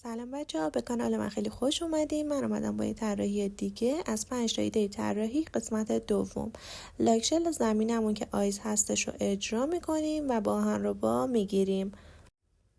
سلام بچه‌ها، به کانال من خیلی خوش اومدین. من اومدم با یه طراحی دیگه از 5 تا ایده طراحی قسمت دوم. لاکشل زمینمون که آیس هستش رو اجرا میکنیم و با آهنربا میگیریم.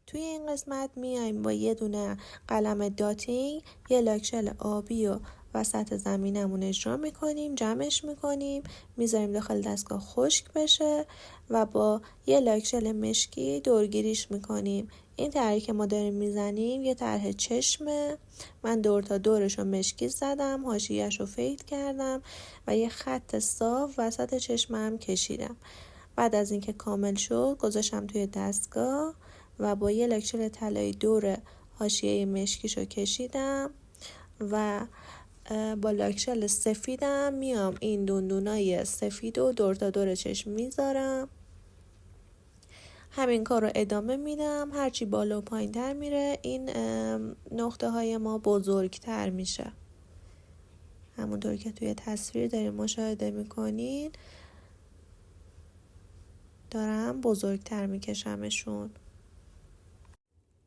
توی این قسمت میایم با یه دونه قلم داتینگ یه لاکشل آبی و وسط زمینمون اجرا میکنیم، جمعش میکنیم، میذاریم داخل دستگاه خشک بشه و با یه لاکشل مشکی دورگیریش میکنیم. این طرحی که ما داریم میزنیم یه طرح چشمه. من دور تا دورش رو مشکی زدم، حاشیه‌اش رو فید کردم و یه خط صاف وسط چشمم کشیدم. بعد از اینکه کامل شد گذاشتم توی دستگاه و با یه لاکشل طلایی دور حاشیه مشکیشو کشیدم و با لاکشل سفیدم میام این دندونای سفید و دور تا دور چشم میذارم. همین کار رو ادامه میدم. هرچی بالا و پایین تر میره این نقطه های ما بزرگتر میشه. همونطور که توی تصویر دارین مشاهده میکنین دارم بزرگتر میکشمشون.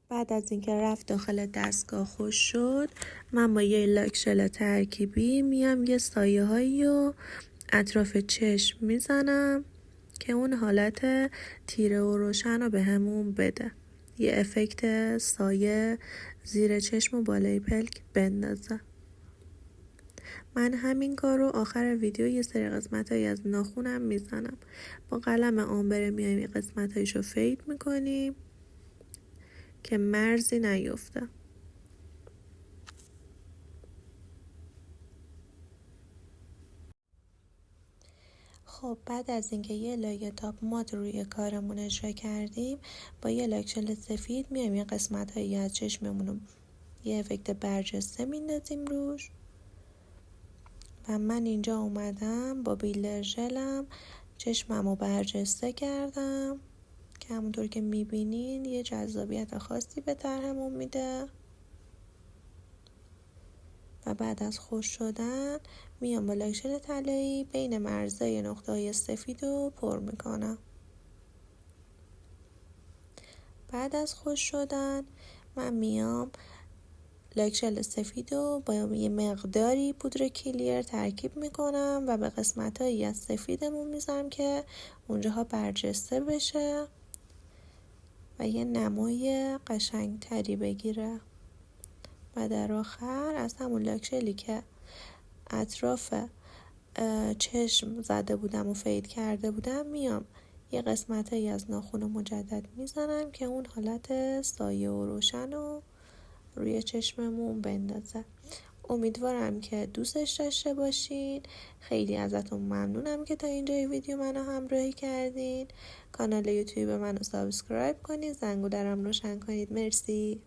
بعد از اینکه رفت داخل دستگاه خوش شد، من با یه لاکشل ترکیبی میام یه سایه هایی رو اطراف چشم میزنم که اون حالت تیره و روشن رو به همون بده، یه افکت سایه زیر چشم و بالای پلک بندازه. من همین کار رو آخر ویدیو یه سری قسمت هایی از ناخونم میزنم. با قلم آمبره میایم یه قسمت هایشو فید میکنیم که مرزی نیفته. خب بعد از اینکه یه لایه تاپ مات روی کارمون اجرا کردیم، با یه لاکشل سفید میایم یه قسمت هایی از چشممون رو یه افکت برجسته میندازیم روش و من اینجا اومدم با بیلر ژلم چشمم رو برجسته کردم که همونطور که میبینین یه جذابیت خاصی به طرحمون میده. و بعد از خوش شدن میام با لاکشل طلایی بین مرزهای نقطه‌های سفید رو پر میکنم. بعد از خوش شدن من میام لاکشل سفید رو با یه مقداری پودر کلیر ترکیب میکنم و به قسمت‌هایی از سفیدمون میذارم که اونجاها برجسته بشه و یه نمای قشنگ تری بگیره. و در آخر از همون لاکشلی که اطراف چشم زده بودم و فید کرده بودم میام یه قسمتایی از ناخن مجدد میزنم که اون حالت سایه و روشن رو روی چشممون بندازه. امیدوارم که دوستش داشته باشین. خیلی ازتون ممنونم که تا اینجای ویدیو منو همراهی کردین. کانال یوتیوب منو سابسکرایب کنید، زنگوله رو روشن کنید. مرسی.